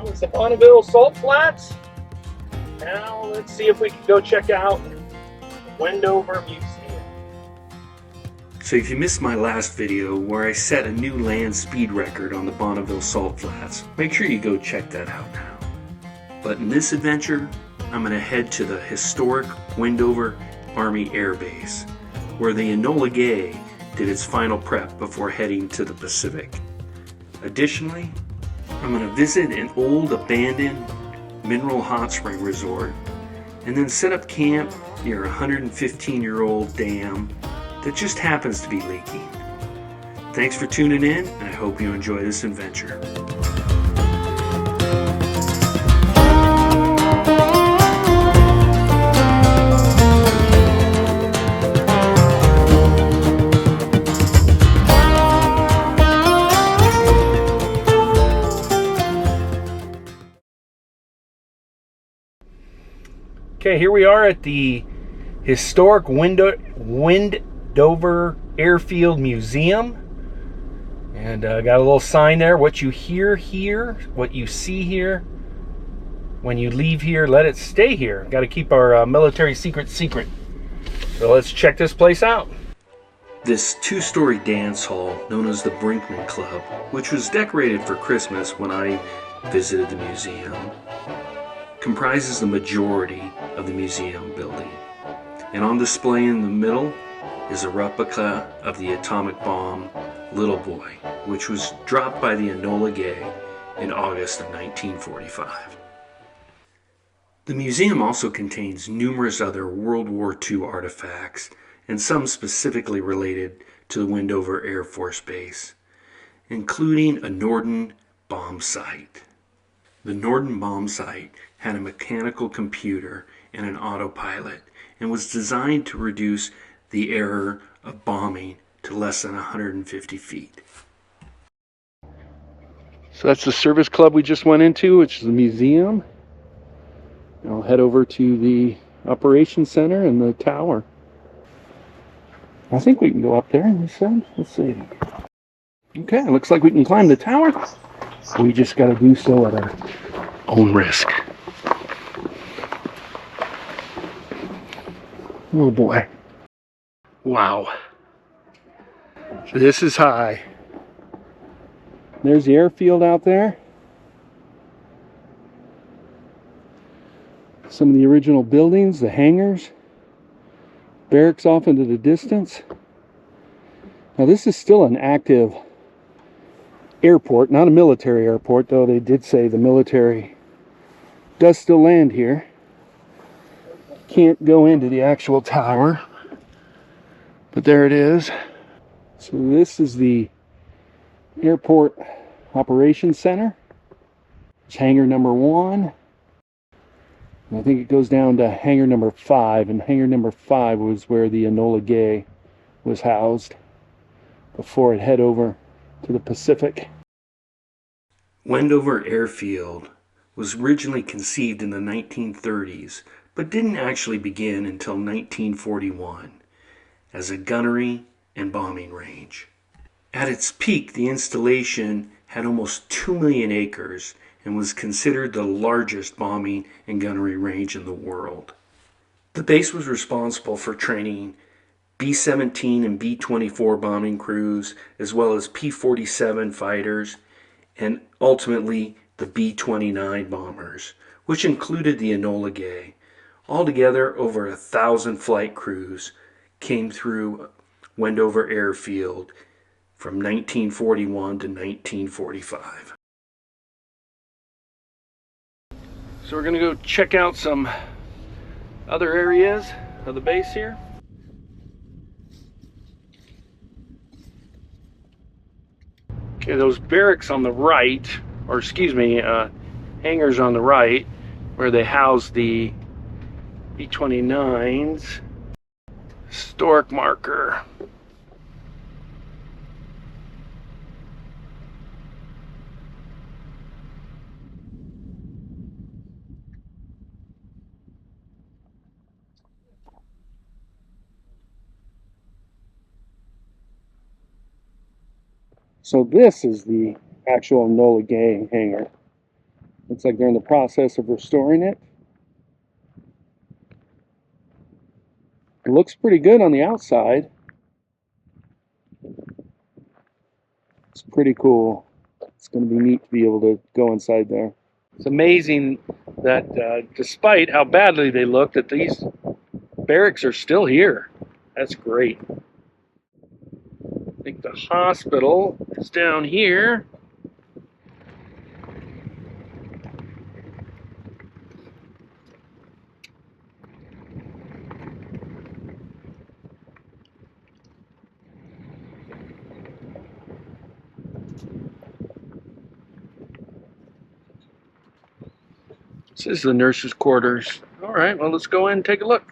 Well, it's the Bonneville Salt Flats. Now let's see if we can go check out Wendover Museum. So if you missed my last video where I set a new land speed record on the Bonneville Salt Flats, make sure you go check that out now. But in this adventure, I'm going to head to the historic Wendover Army Airbase, where the Enola Gay did its final prep before heading to the Pacific. Additionally, I'm going to visit an old abandoned mineral hot spring resort and then set up camp near a 115-year-old dam that just happens to be leaking. Thanks for tuning in, and I hope you enjoy this adventure. Okay, here we are at the historic Wendover Airfield Museum. And got a little sign there, what you hear here, what you see here. When you leave here, let it stay here. Got to keep our military secret. So let's check this place out. This two-story dance hall, known as the Brinkman Club, which was decorated for Christmas when I visited the museum, comprises the majority of the museum building. And on display in the middle is a replica of the atomic bomb Little Boy, which was dropped by the Enola Gay in August of 1945. The museum also contains numerous other World War II artifacts, and some specifically related to the Wendover Air Force Base, including a Norden bomb sight. The Norden bomb sight had a mechanical computer and an autopilot and was designed to reduce the error of bombing to less than 150 feet. So that's the service club we just went into, which is the museum. I'll head over to the operations center and the tower. I think we can go up there, you said? Let's see. Okay, looks like we can climb the tower. We just got to do so at our own risk. Oh boy. Wow. This is high. There's the airfield out there. Some of the original buildings, the hangars. Barracks off into the distance. Now this is still an active airport, not a military airport, though they did say the military does still land here. Can't go into the actual tower, but there it is. So this is the airport operations center. It's hangar number 1. And I think it goes down to hangar number 5, and hangar number 5 was where the Enola Gay was housed before it head over to the Pacific. Wendover Airfield was originally conceived in the 1930s, but didn't actually begin until 1941 as a gunnery and bombing range. At its peak, the installation had almost 2 million acres and was considered the largest bombing and gunnery range in the world. The base was responsible for training B-17 and B-24 bombing crews, as well as P-47 fighters, and ultimately the B-29 bombers, which included the Enola Gay. Altogether, over 1,000 flight crews came through Wendover Airfield from 1941 to 1945. So we're going to go check out some other areas of the base here. Okay, those barracks on the right, or excuse me, hangars on the right, where they house the B-29s. Historic marker. So this is the actual Enola Gay hangar. Looks like they're in the process of restoring it. It looks pretty good on the outside. It's pretty cool. It's going to be neat to be able to go inside there. It's amazing that despite how badly they look, that these barracks are still here. That's great. I think the hospital is down here. This is the nurses' quarters. All right, well, let's go in and take a look.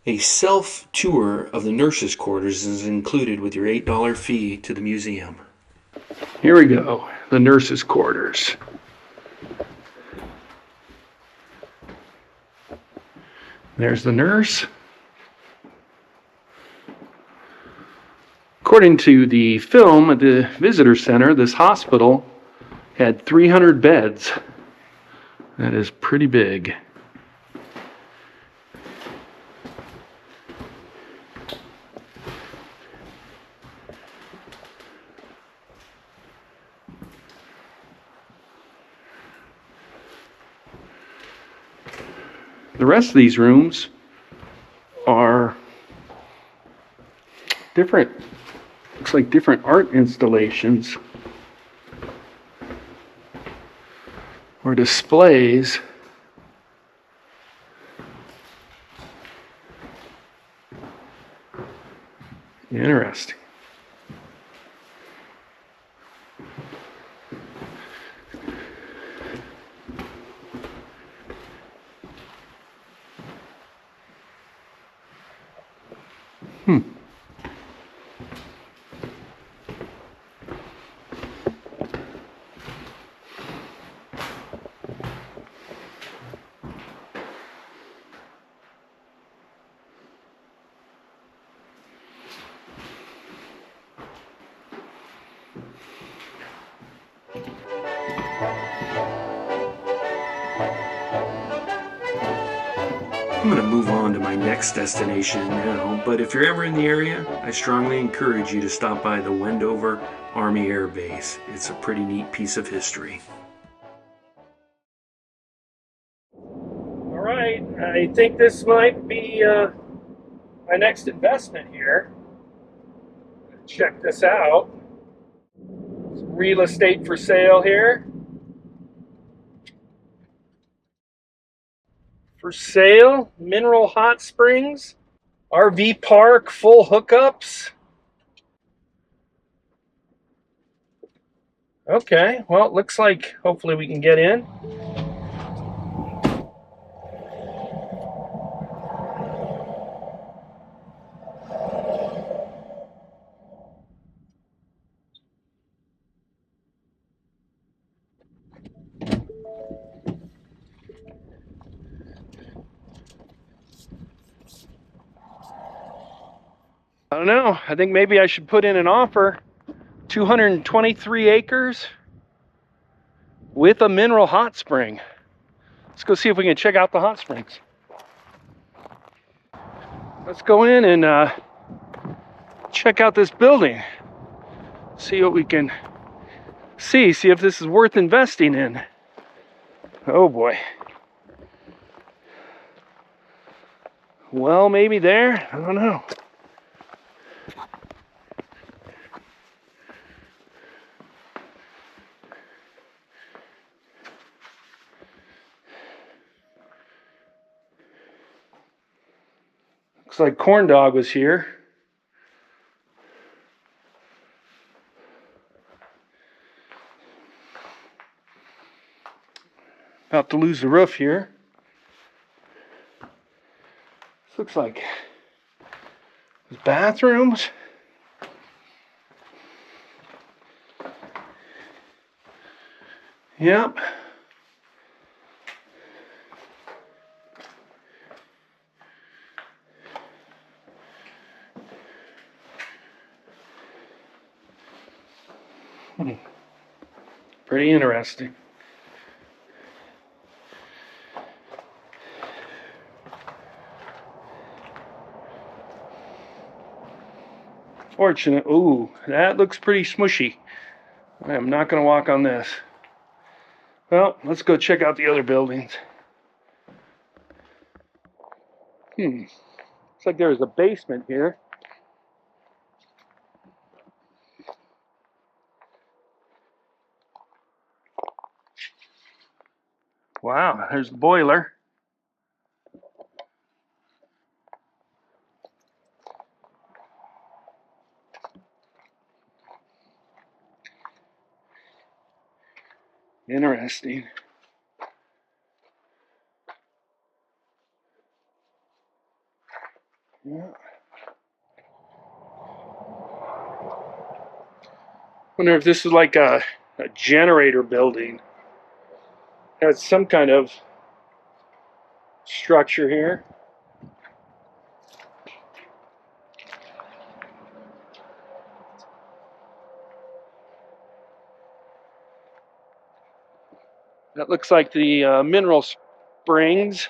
A self-tour of the nurses' quarters is included with your $8 fee to the museum. Here we go, the nurses' quarters. There's the nurse. According to the film at the visitor center, this hospital had 300 beds. That is pretty big. The rest of these rooms are different. Looks like different art installations or displays. Interesting. I'm going to move on to my next destination now, but if you're ever in the area, I strongly encourage you to stop by the Wendover Army Airbase. It's a pretty neat piece of history. All right, I think this might be my next investment here. Check this out. Some real estate for sale here. For sale, mineral hot springs, RV park, full hookups. Okay, well, it looks like hopefully we can get in. I don't know. I think maybe I should put in an offer. 223 acres with a mineral hot spring. Let's go see if we can check out the hot springs. Let's go in and check out this building. See what we can see if this is worth investing in. Oh boy. Well, maybe there. I don't know. Looks like Corn Dog was here. About to lose the roof here. This looks like there's bathrooms. Yep. Pretty interesting. unfortunate. Ooh, that looks pretty smushy. I am not going to walk on this. Well, let's go check out the other buildings. Looks like there's a basement here. Wow, there's the boiler. Interesting. Yeah. Wonder if this is like a generator building. Has some kind of structure here. That looks like the mineral springs.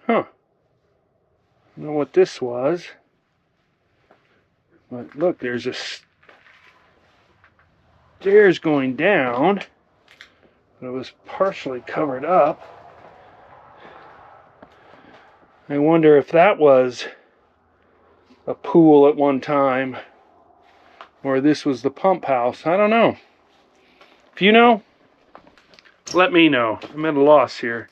Huh. I don't know what this was. But look, there's a stairs going down. It was partially covered up. I wonder if that was a pool at one time, or this was the pump house. I don't know. If you know, let me know. I'm at a loss here.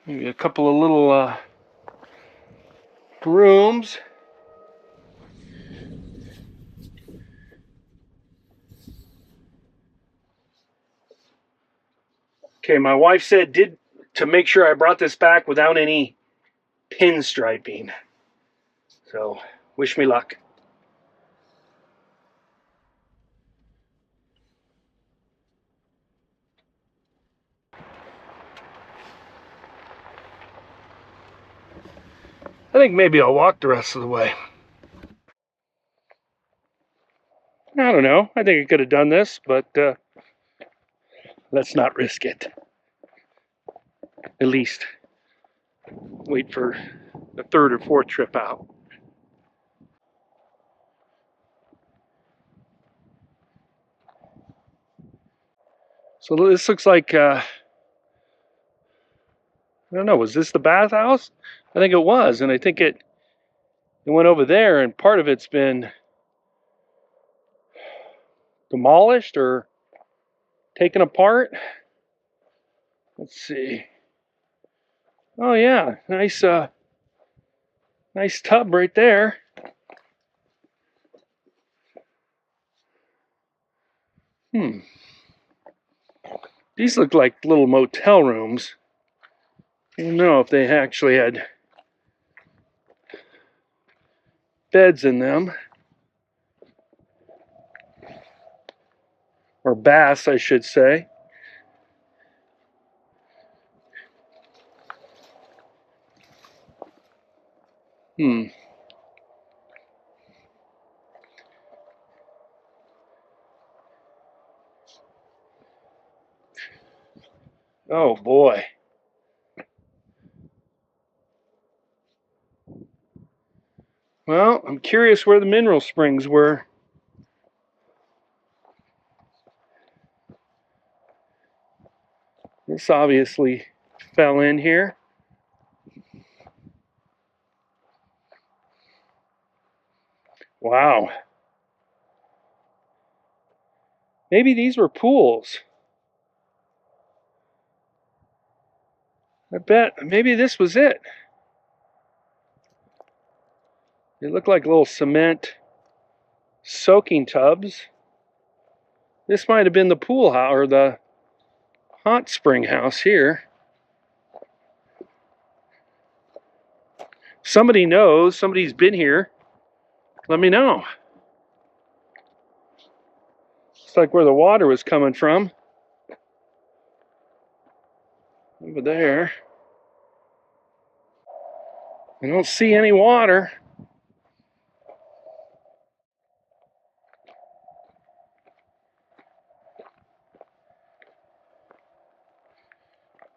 Maybe a couple of little rooms. Okay, my wife said to make sure I brought this back without any pinstriping. So, wish me luck. I think maybe I'll walk the rest of the way. I don't know. I think I could have done this, but let's not risk it. At least wait for the third or fourth trip out. So this looks like, I don't know, was this the bathhouse? I think it was, and I think it went over there, and part of it's been demolished or taken apart. Let's see. Oh yeah, nice tub right there. These look like little motel rooms. I don't know if they actually had beds in them. Or baths, I should say. Oh boy. Well, I'm curious where the mineral springs were. This obviously fell in here. Wow. Maybe these were pools. I bet maybe this was it. They look like little cement soaking tubs. This might have been the pool house or the hot spring house here. Somebody knows, somebody's been here. Let me know. It's like where the water was coming from. Over there. I don't see any water.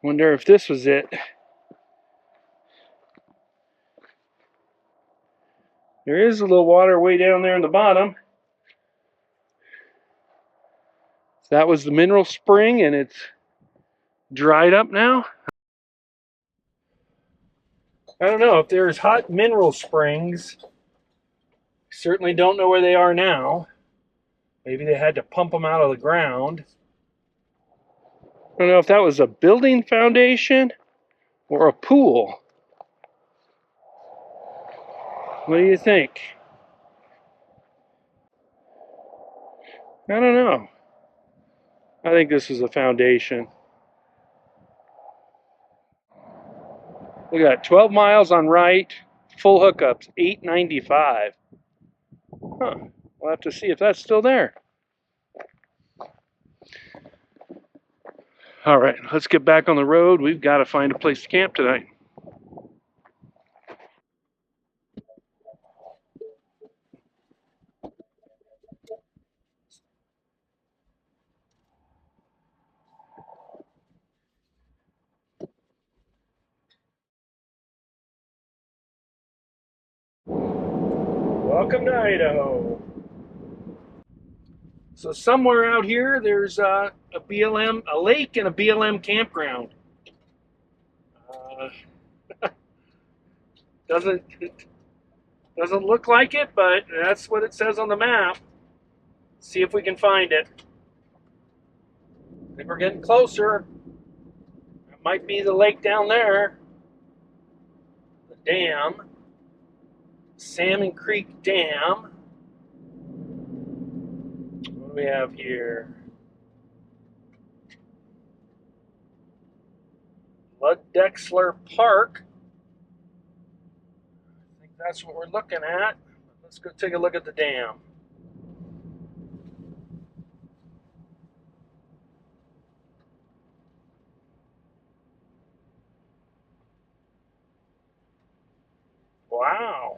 Wonder if this was it. There is a little water way down there in the bottom. That was the mineral spring and it's dried up now. I don't know if there's hot mineral springs. Certainly don't know where they are now. Maybe they had to pump them out of the ground. I don't know if that was a building foundation or a pool. What do you think? I don't know. I think this is a foundation. Look at that, 12 miles on right, full hookups, $8.95. Huh, we'll have to see if that's still there. All right, let's get back on the road. We've got to find a place to camp tonight. Welcome to Idaho. So somewhere out here, there's a BLM, a lake and a BLM campground. Doesn't look like it, but that's what it says on the map. See if we can find it. I think we're getting closer. It might be the lake down there. The dam. Salmon Creek Dam. What do we have here? Ludexler Park. I think that's what we're looking at. Let's go take a look at the dam. Wow.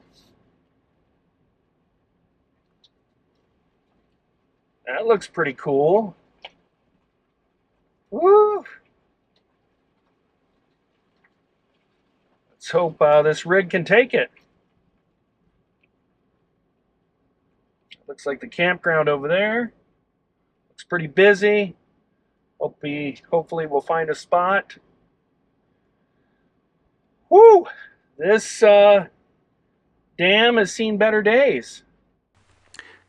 That looks pretty cool. Woo! Let's hope this rig can take it. Looks like the campground over there. Looks pretty busy. Hopefully we'll find a spot. Woo! This dam has seen better days.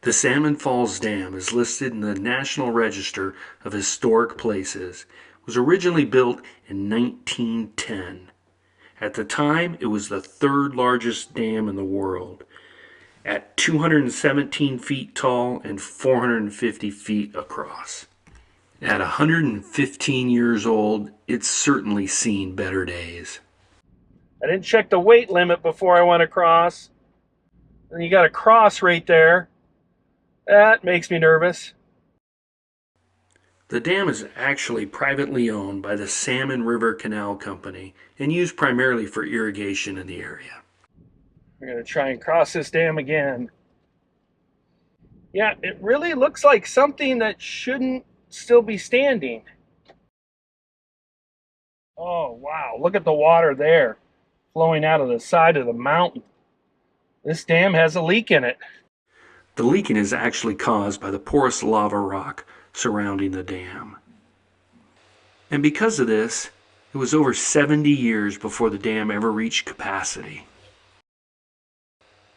The Salmon Falls Dam is listed in the National Register of Historic Places. It was originally built in 1910. At the time, it was the third largest dam in the world, at 217 feet tall and 450 feet across. At 115 years old, it's certainly seen better days. I didn't check the weight limit before I went across. And you got a cross right there. That makes me nervous. The dam is actually privately owned by the Salmon River Canal Company and used primarily for irrigation in the area. We're going to try and cross this dam again. Yeah, it really looks like something that shouldn't still be standing. Oh, wow. Look at the water there flowing out of the side of the mountain. This dam has a leak in it. The leaking is actually caused by the porous lava rock surrounding the dam. And because of this, it was over 70 years before the dam ever reached capacity.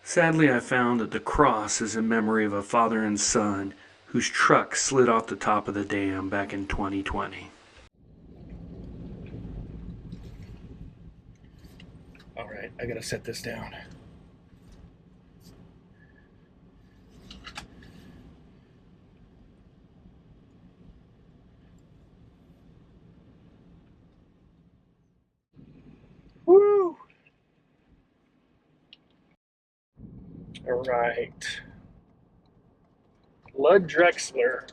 Sadly, I found that the cross is in memory of a father and son whose truck slid off the top of the dam back in 2020. All right, I gotta set this down. Woo! All right. Lud Drexler.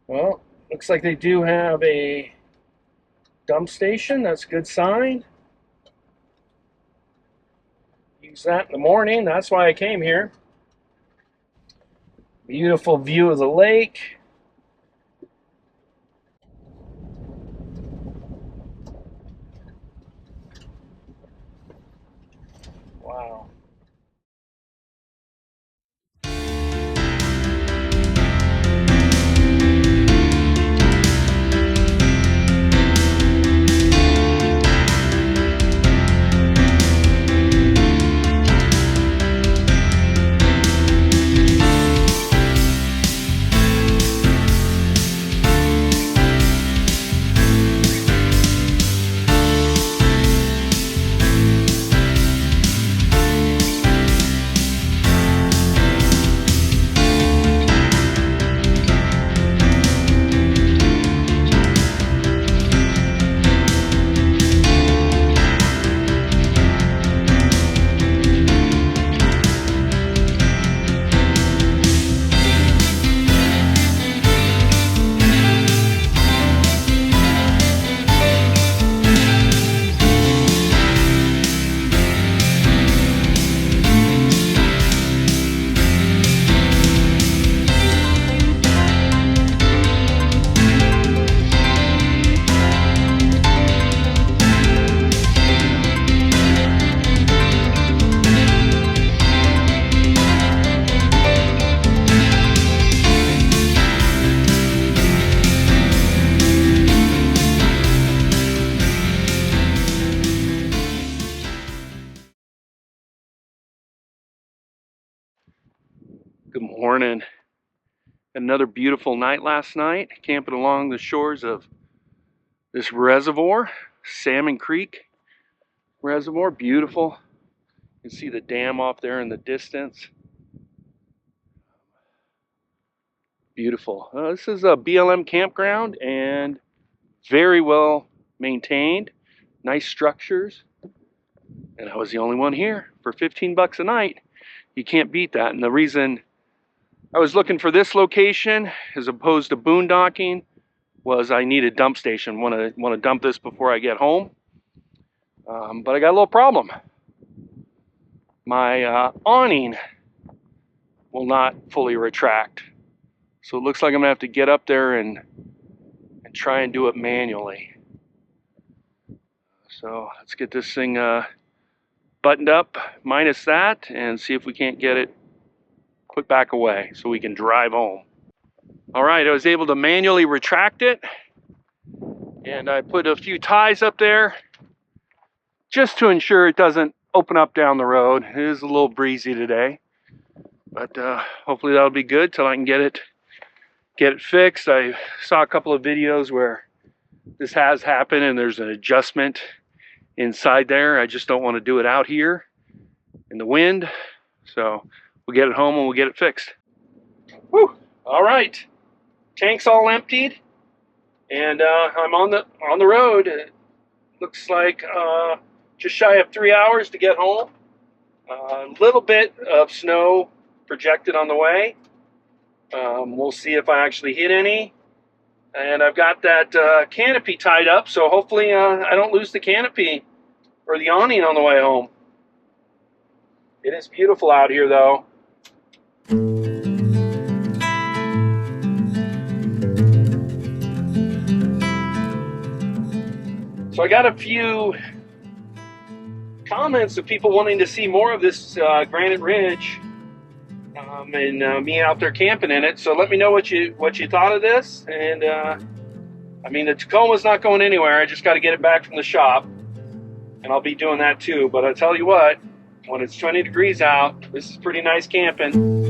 Well, looks like they do have a dump station. That's a good sign. Use that in the morning. That's why I came here. Beautiful view of the lake. Wow. Good morning. Another beautiful night last night, camping along the shores of this reservoir, Salmon Creek Reservoir. Beautiful. You can see the dam off there in the distance. Beautiful. This is a BLM campground and very well maintained. Nice structures. And I was the only one here for 15 bucks a night. You can't beat that. And the reason I was looking for this location as opposed to boondocking was I need a dump station. Want to dump this before I get home. But I got a little problem. My awning will not fully retract. So it looks like I'm gonna have to get up there and try and do it manually. So let's get this thing buttoned up, minus that, and see if we can't get it put back away so we can drive home. All right, I was able to manually retract it, and I put a few ties up there just to ensure it doesn't open up down the road. It is a little breezy today, but hopefully that'll be good till I can get it fixed. I saw a couple of videos where this has happened and there's an adjustment inside there. I just don't want to do it out here in the wind, so we'll get it home and we'll get it fixed. Whew. All right, tank's all emptied, and I'm on the road. It looks like just shy of 3 hours to get home. A little bit of snow projected on the way. We'll see if I actually hit any. And I've got that canopy tied up, so hopefully I don't lose the canopy or the awning on the way home. It is beautiful out here, though. So I got a few comments of people wanting to see more of this Granite Ridge and me out there camping in it. So let me know what you thought of this. And I mean, the Tacoma's not going anywhere. I just got to get it back from the shop, and I'll be doing that too. But I tell you what, when it's 20 degrees out, this is pretty nice camping.